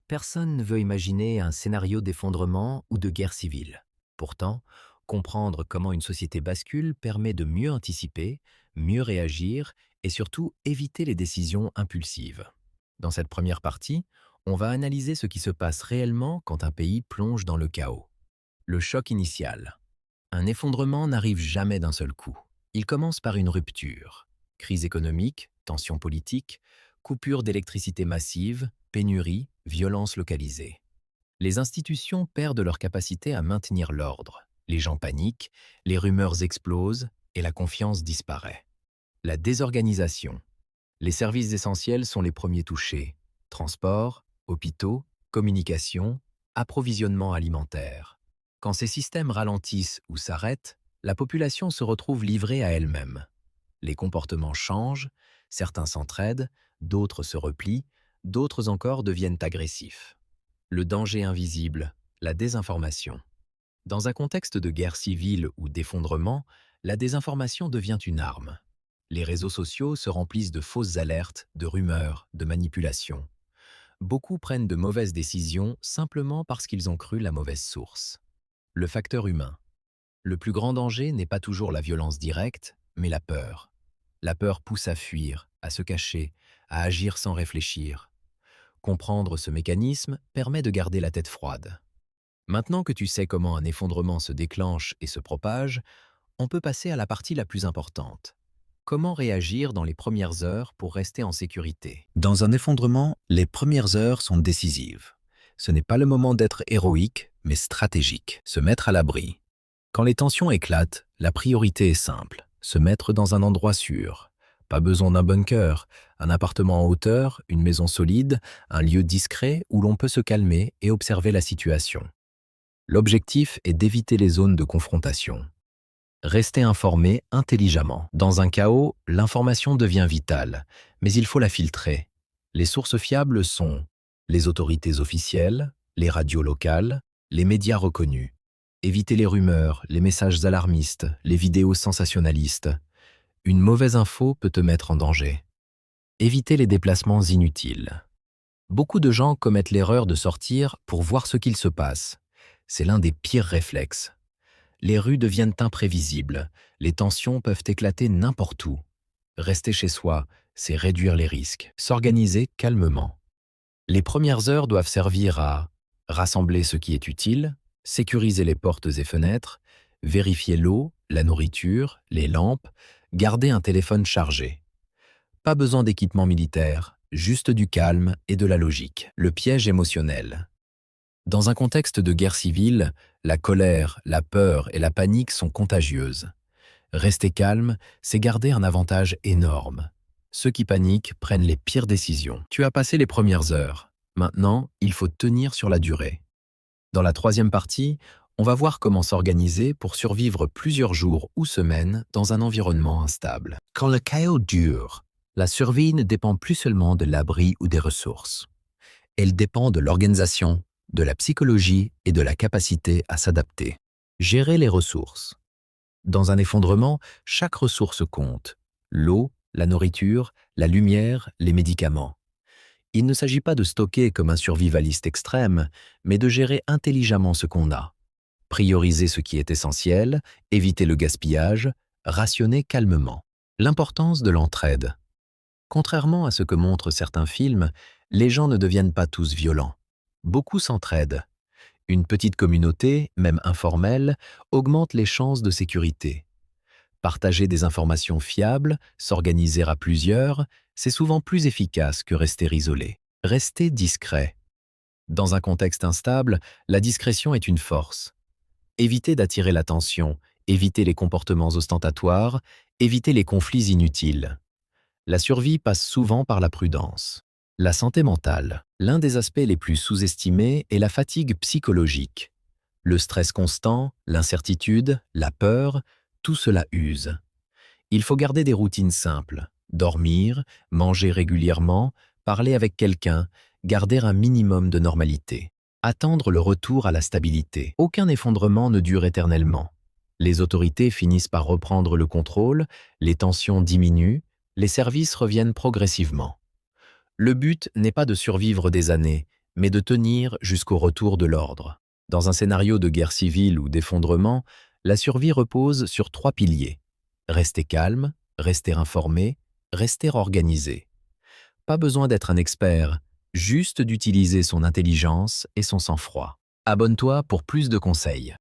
Personne ne veut imaginer un scénario d'effondrement ou de guerre civile. Pourtant, comprendre comment une société bascule permet de mieux anticiper, mieux réagir et surtout éviter les décisions impulsives. Dans cette première partie, on va analyser ce qui se passe réellement quand un pays plonge dans le chaos. Le choc initial. Un effondrement n'arrive jamais d'un seul coup. Il commence par une rupture. Crise économique, tensions politiques, coupure d'électricité massive, pénurie, violence localisée. Les institutions perdent leur capacité à maintenir l'ordre. Les gens paniquent, les rumeurs explosent et la confiance disparaît. La désorganisation. Les services essentiels sont les premiers touchés. Transport, hôpitaux, communication, approvisionnement alimentaire. Quand ces systèmes ralentissent ou s'arrêtent, la population se retrouve livrée à elle-même. Les comportements changent, certains s'entraident, d'autres se replient, d'autres encore deviennent agressifs. Le danger invisible, la désinformation. Dans un contexte de guerre civile ou d'effondrement, la désinformation devient une arme. Les réseaux sociaux se remplissent de fausses alertes, de rumeurs, de manipulations. Beaucoup prennent de mauvaises décisions simplement parce qu'ils ont cru la mauvaise source. Le facteur humain. Le plus grand danger n'est pas toujours la violence directe, mais la peur. La peur pousse à fuir, à se cacher, à agir sans réfléchir. Comprendre ce mécanisme permet de garder la tête froide. Maintenant que tu sais comment un effondrement se déclenche et se propage, on peut passer à la partie la plus importante. Comment réagir dans les premières heures pour rester en sécurité? Dans un effondrement, les premières heures sont décisives. Ce n'est pas le moment d'être héroïque, mais stratégique, se mettre à l'abri. Quand les tensions éclatent, la priorité est simple, se mettre dans un endroit sûr. Pas besoin d'un bunker, un appartement en hauteur, une maison solide, un lieu discret où l'on peut se calmer et observer la situation. L'objectif est d'éviter les zones de confrontation. Rester informé intelligemment. Dans un chaos, l'information devient vitale, mais il faut la filtrer. Les sources fiables sont les autorités officielles, les radios locales, les médias reconnus. Éviter les rumeurs, les messages alarmistes, les vidéos sensationnalistes. Une mauvaise info peut te mettre en danger. Éviter les déplacements inutiles. Beaucoup de gens commettent l'erreur de sortir pour voir ce qu'il se passe. C'est l'un des pires réflexes. Les rues deviennent imprévisibles, les tensions peuvent éclater n'importe où. Rester chez soi, c'est réduire les risques, s'organiser calmement. Les premières heures doivent servir à rassembler ce qui est utile, sécuriser les portes et fenêtres, vérifier l'eau, la nourriture, les lampes, garder un téléphone chargé. Pas besoin d'équipement militaire, juste du calme et de la logique. Le piège émotionnel. Dans un contexte de guerre civile, la colère, la peur et la panique sont contagieuses. Rester calme, c'est garder un avantage énorme. Ceux qui paniquent prennent les pires décisions. Tu as passé les premières heures. Maintenant, il faut tenir sur la durée. Dans la troisième partie, on va voir comment s'organiser pour survivre plusieurs jours ou semaines dans un environnement instable. Quand le chaos dure, la survie ne dépend plus seulement de l'abri ou des ressources. Elle dépend de l'organisation, de la psychologie et de la capacité à s'adapter. Gérer les ressources. Dans un effondrement, chaque ressource compte. L'eau, la nourriture, la lumière, les médicaments. Il ne s'agit pas de stocker comme un survivaliste extrême, mais de gérer intelligemment ce qu'on a. Prioriser ce qui est essentiel, éviter le gaspillage, rationner calmement. L'importance de l'entraide. Contrairement à ce que montrent certains films, les gens ne deviennent pas tous violents. Beaucoup s'entraident. Une petite communauté, même informelle, augmente les chances de sécurité. Partager des informations fiables, s'organiser à plusieurs, c'est souvent plus efficace que rester isolé. Rester discret. Dans un contexte instable, la discrétion est une force. Éviter d'attirer l'attention, éviter les comportements ostentatoires, éviter les conflits inutiles. La survie passe souvent par la prudence. La santé mentale. L'un des aspects les plus sous-estimés est la fatigue psychologique. Le stress constant, l'incertitude, la peur, tout cela use. Il faut garder des routines simples. Dormir, manger régulièrement, parler avec quelqu'un, garder un minimum de normalité. Attendre le retour à la stabilité. Aucun effondrement ne dure éternellement. Les autorités finissent par reprendre le contrôle, les tensions diminuent, les services reviennent progressivement. Le but n'est pas de survivre des années, mais de tenir jusqu'au retour de l'ordre. Dans un scénario de guerre civile ou d'effondrement, la survie repose sur 3 piliers. Rester calme, rester informé, rester organisé. Pas besoin d'être un expert, juste d'utiliser son intelligence et son sang-froid. Abonne-toi pour plus de conseils.